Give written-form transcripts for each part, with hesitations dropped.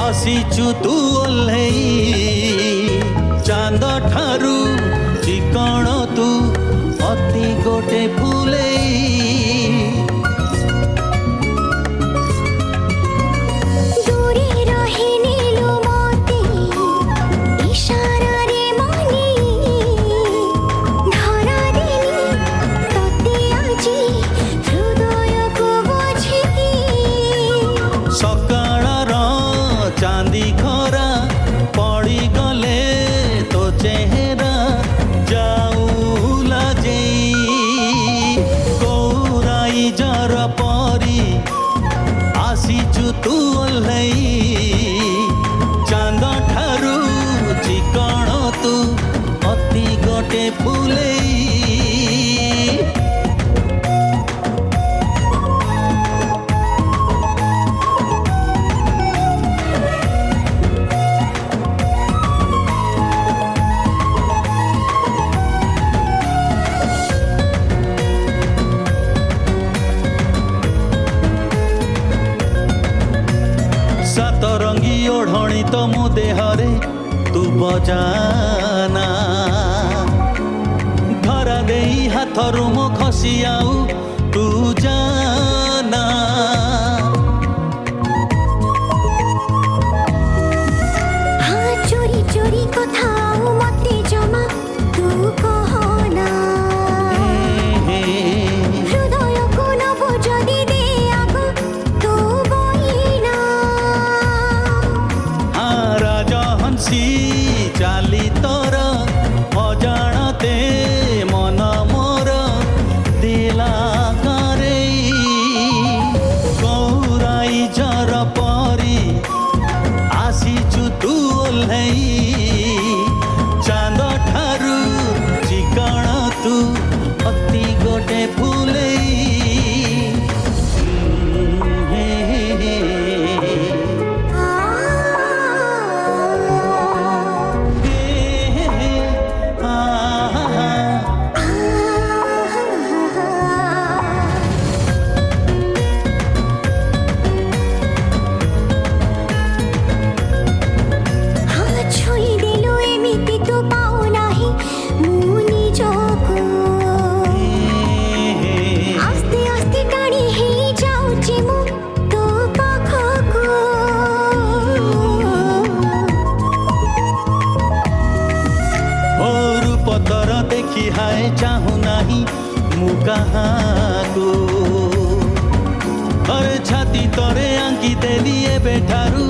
आसीचु तू ओल्हेई चांद ठारू चिकण तू अति गोटे फुलेई दूरे रहे नीलु मोती इशारा रे मनी धरा देनी तते आजी हृदय को बुझी सकाळर चांदी खरा पड़ी गले तो चेहरा जाऊला जेई गौराई जर परी आसीचु तू ओल्हेई चांद ठारू चिकण तू अति गोटे फुलेई सतरंगी ओढ़णी तो मो देहरे तू बजाना धरा देई हाथरू मो खसी आऊ तू जाना हाँ चोरी चोरी कथा मते जमा तू कहना हृदय को नब जदि दे आगो तू बहिना राजहंसी चाली तोर अजाणते मन मोर दिला करे गौराई जर परी आसीचु तू ओल्हेई चांद ठारू चिकण तू अति गोटे फुलेई हाँ छोई देलु एमिति तू पाऊ नाही मु निजको आस्ते आस्ते टाणी हे जाऊची मु तो पाखको ओ रूपतर देखी हाय चाहू नाही मु काहाको अरे छाती तरे आंकी देली एबे ठारू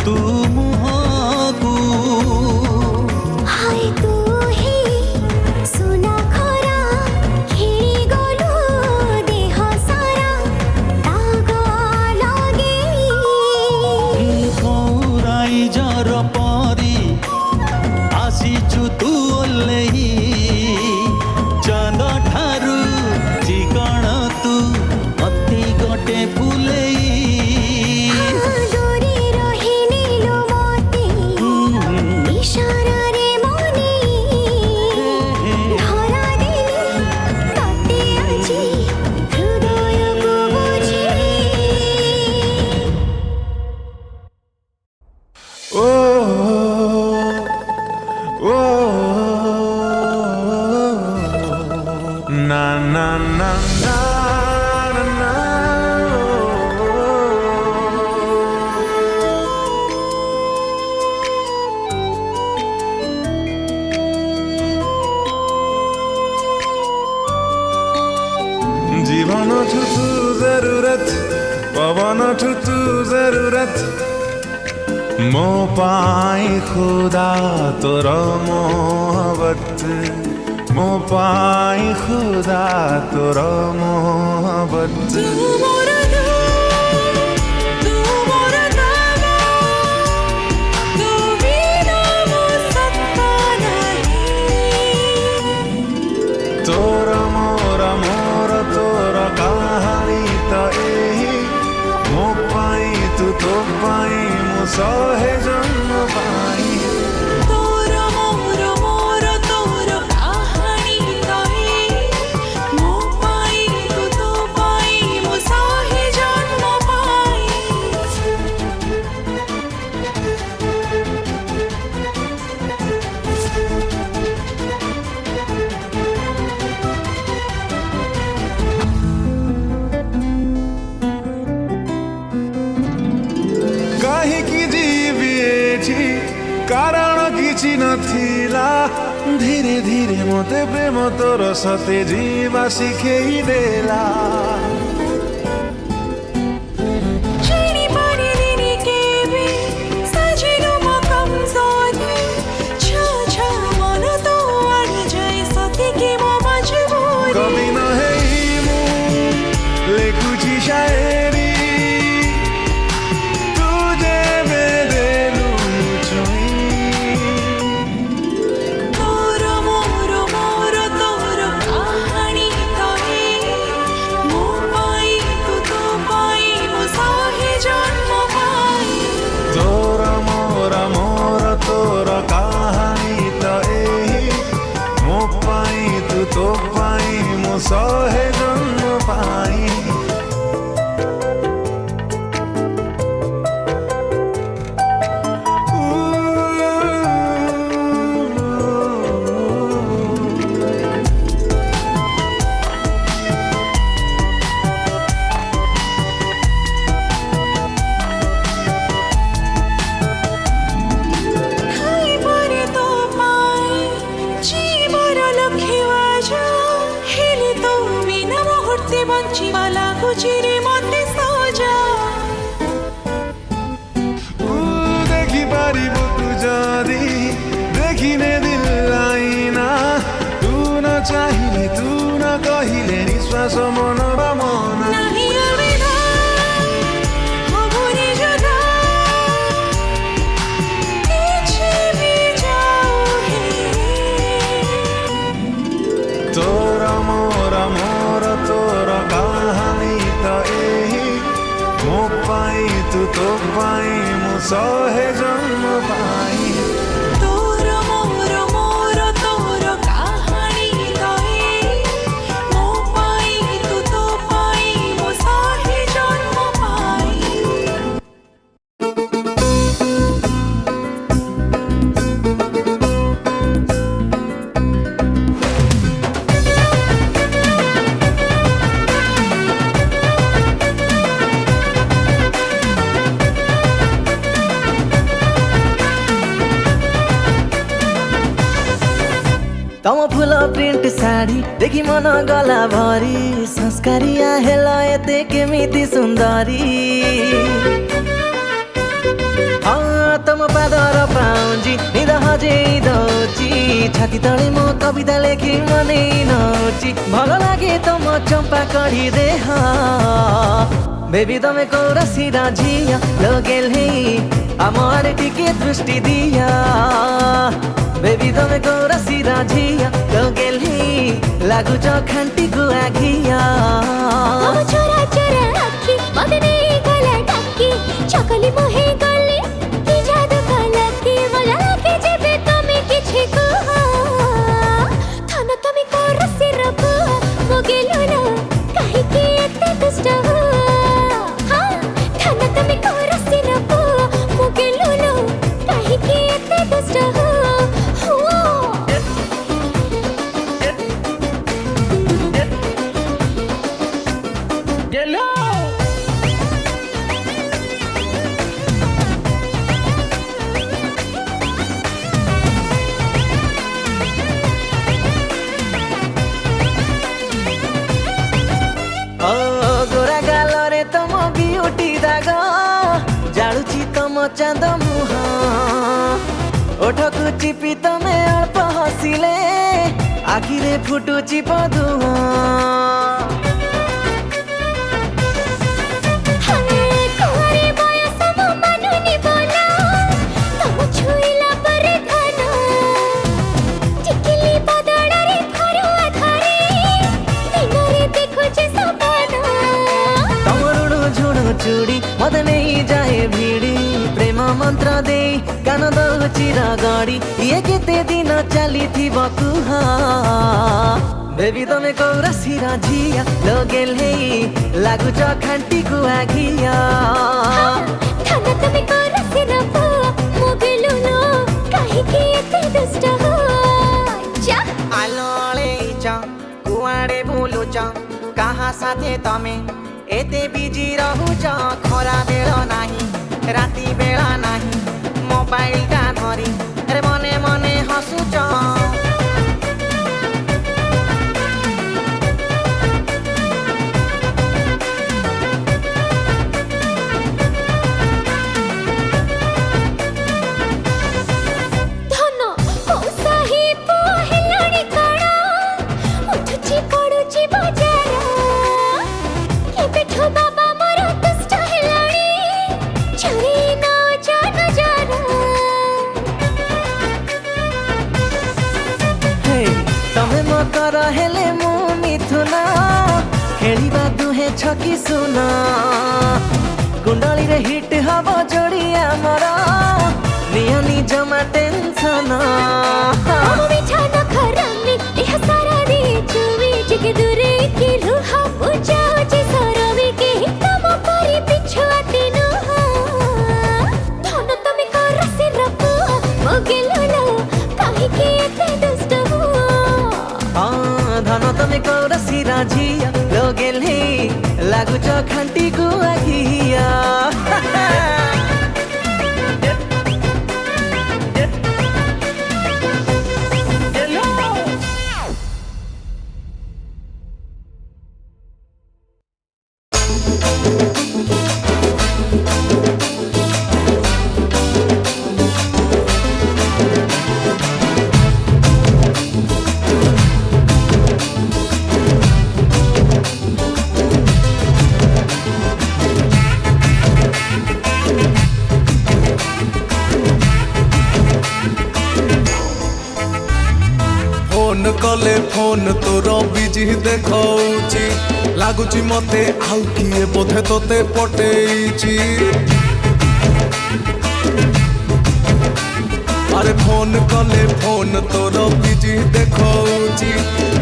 तू मुहको हाय तू ही सुना खरा खेली गलु देह सारा दाग लगे गौराई जर परी आसीचु तू ओल्हेई चांद ठारू चिकण तू अति गोटे फुलेई दूरे रहे नीलु मोती इशारा रे मनी धरा देनी तते आजी हृदय को बुझी ओ ओ ना ना ना ना ना जीवन छु तू जरूरत पवन छु तू जरूरत मो पाई खुदा तोर मोहब्बत मो पाई खुदा तोर मोहब्बत तोर मोर मोर तोर कहानी त एही मो पाई तू तो पाई मु सहे जन्म पाई कारण किछि नथिला धीरे धीरे मते प्रेम तोर सते जीवा शिखेई देला कवि न हेई मु लेखुची शायरी तुझे बेदेलु छुई तोर मोर मोर तोर कहानी कहे मो पाई तू पाई मो साहे जन्म पाई तोर मोर मोर तोर कहानी तो एही मो पाई तू तो पाई मो सहे जन्म पाई हाय परे तो पाई जीवर लखिवा जा हेले तो बिना मुहूर्ते बंचिवा लागुची रे मते सजा देखि पारिबु तू जदी देखिने दिल आइना तू न चाहिले तू न कहिले निश्वास मन र मन नहीं अलविदा हो बुरी जुदा पीछे भी जाओ है तोर मोर मोर तोर कहानी तो एही मो पाई तू तो पाई मो सहे जन्म पाई तोर मोर मोर तोर कहानी कहे मो पाई तू तो पाई मो साहे जन्म पाई तम फुल प्रिंट साड़ी देखि मन गला भरी संस्कारिया हेला एते केमिति सुन्दरी तम पादर पाउजी निद हजे दौची छाती तले म कविता लेखि मनै नौची भल लागे तम चंपा कढी देह बेबी तमे कौरसी राझिया लगेल हे आमर टिके दृष्टि दिया बेबी तमे कौरसी राझिया लगेल हे लागुच खांटी गुआ घिया अब छोरा छोरा आखी मदने गला टाकी चकली मोहे गले की जादू कलकी मला लागे जेबे तमे किछि कह थाना तमे करसी रब मोगेलो ना काहे की एते दुष्ट हो हां थाना तमे करसी रब मोगेलो ना काहे की एते दुष्ट हो गोरा गालरे तम बिउटी दाग जालुची तम चांद मुह ओठकु चिपी तमे अल्प हसिले आखिरे फुटुची पदुआ हने कुआरे बयस म मानुनी बोला तम छुइला परे धन टिकिली बदड़ारे खरुआ धरे दिनरे देखुचे सपना तमरुणु झुणु चूड़ी मत नहीं जाए भिड़ी प्रेम मंत्र दे कान दउची रगड़ी ये केते दिन चली थी बकुहा बेबी तमे कौरसी राझिया लगेल हे लागुच खांटी गुआ घिया थाना तमे करसी रब मोगेलो ना काहे की एते दुष्ट हो जा आलोळे च कुआडे बुलुच कहाँ साथे तमे एते बिजी रहुच खरा बेला नाही राती बेला नाही मोबाइल टा धरी अरे मने मने हसुच हेले मु मिथुना खेलिबा दुहे छकी सुना कुंडली रे हिट हब जोड़ी आमर नियनी जमा टेंशन बिछाना खरामी एह सारा दी चुवी जिके दूरे की रुह पूजा जी सरवे के तम करी पिछुआ तीनु धन तमे कर से रपु मगेलो काहे के एते दुष्ट धन तमे कौरसी राझिया लोगेले लागुच खांटी गुआघिया कले फोन तोर बिजी देखौची लागुची मते आउ किए बोधे तोते पटेइची अरे फोन कले फोन तोर बिजी देखौची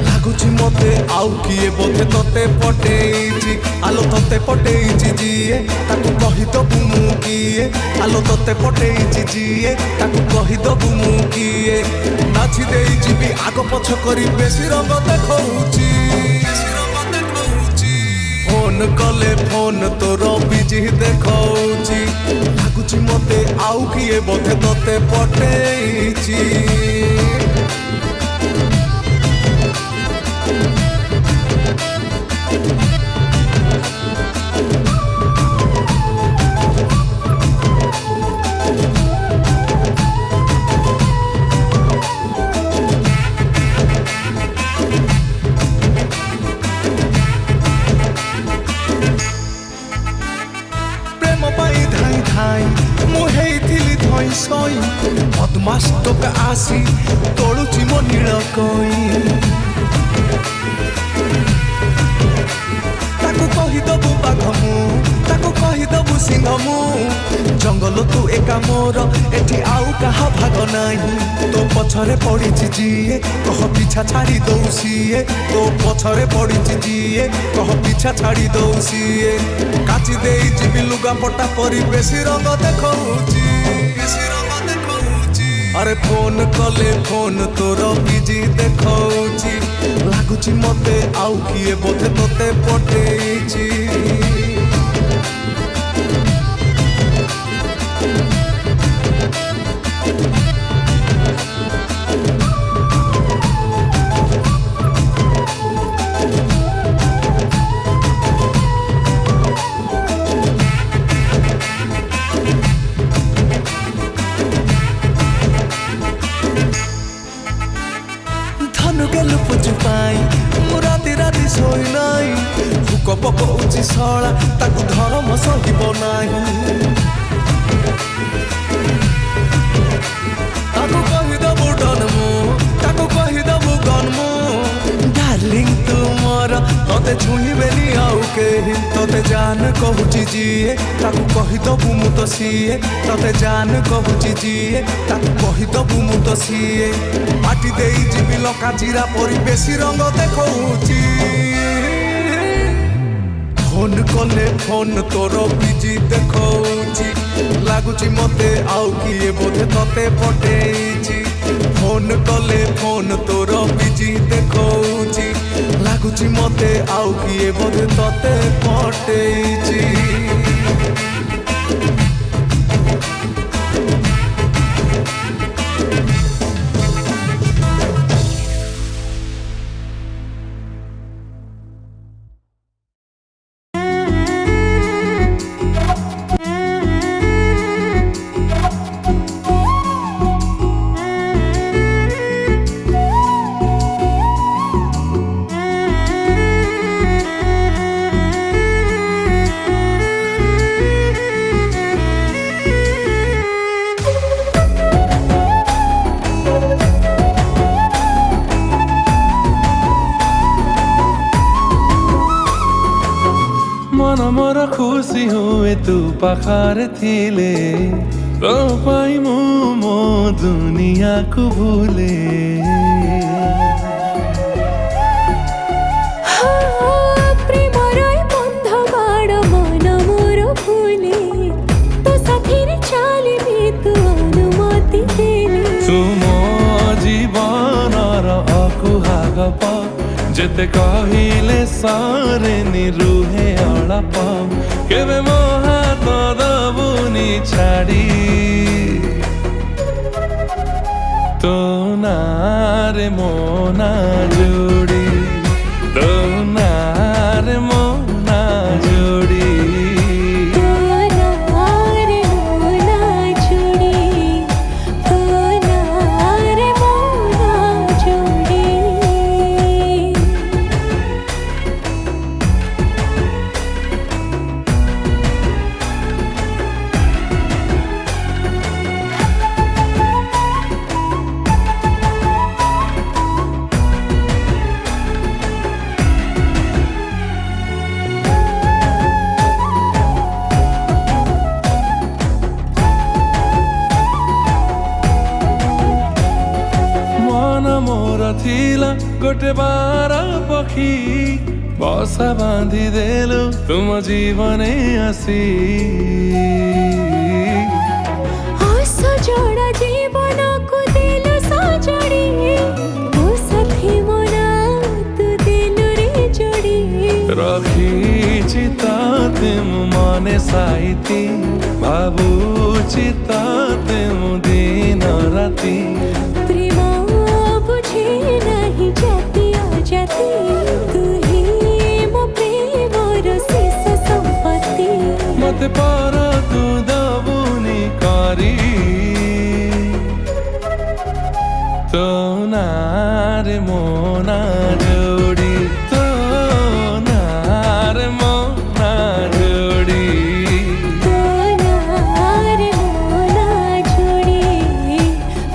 लागुची मते आउ किए बोधे तोते पटेइची आलो तोते पटेइची जिए ताकू कहि दबु मु किए आलो तोते पटेइची जिए ताकू कहि दबु मु किए नाची देई जीवी आग पछ करी बेसी रंग देखौची फोन कले फोन तोर बिजी देखौची लागुची मते आउ किए बोधे तोते पटेइची बदमाश टोका आसी तोड़ुची मो नील कई ताकू कहि दबु बाघ मु ताकू कहि दबु सिंह मु जंगल तू एका मोर एठी आउ कहा भाग नाही तो पछरे पड़िची जिए कह पीछा छाड़ी दौसिए तो पछरे पड़िची जिए कह पीछा छाड़ी दौसिए काची देई जीवी लुगा पटा परी बेसी रंग देखौची अरे फोन कले फोन तोर बिजी देखौची लागुची मते आउ किए बोधे तोते पटेइची हुक पकौची सला ताकू धरम सहिब नाही ताकू कहिदबु डनमु ताकू कहिदबु गनमु डार्लिंग तू मोर तोते छुईबेनी आउ केही तोते जान कहूची जिए ताकू कहिदबु मु तो सिए तोते जान कहूची जिए ताकू कहिदबु मु तो सिए माटी देई जीवी लंका जीरा परी बेसी रंग देखौची फोन कले फोन तोर बिजी देखौची लागुची मते आउ किए बोधे तोते पटेइची फोन कले फोन तोर बिजी देखौची लागुची मते आउ किए बोधे तोते पटेइची खुशी हुए तू पाखारे थिले तो पाई मो दुनिया को भूले जेते कहिले सारे निरुहे अड़प केवे मो हाथ दबुनी छाड़ी तो नारे मोना जोड़ी तो नारे मोना जोड़ी थिला गोटे बारा पखी बसा बांधी देलु तुम जीवने आसी सजड़ा जीवन को दिल सजड़ी ओ सखी मोरा तू दिल रे जोड़ी रखी चिताते मने साइती बाबू चिताते दिन राती तू ही मो प्रेमर शेष संपत्ति मते पर तू दबुनी करी तो नारे मोना जोड़ी तो नारे मोना जोड़ी तो नारे मोना जोड़ी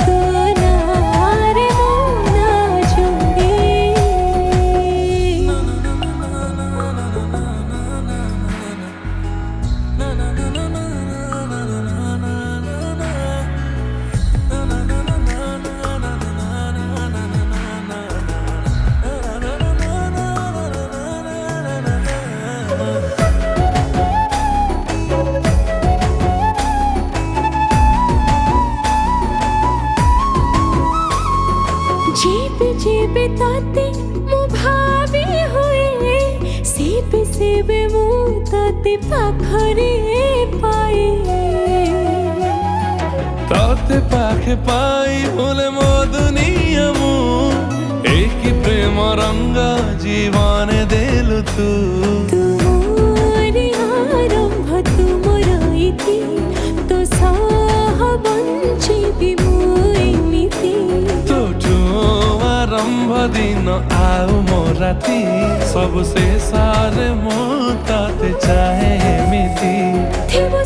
तो नारे मोना जोड़ी जेबे ताते मु भावी हुए सेबे मु ताते पाखरे पाए ताते पाखे पाई बोले मो दुनिया मु एक प्रेम रंग जीवन देलु तू तुमरी आरंभ तुमर इति तो सह बंची भी मु एमिति आरंभ दिन आउ मो राती सब से सारे मो ताते चाहे एमिति थिबो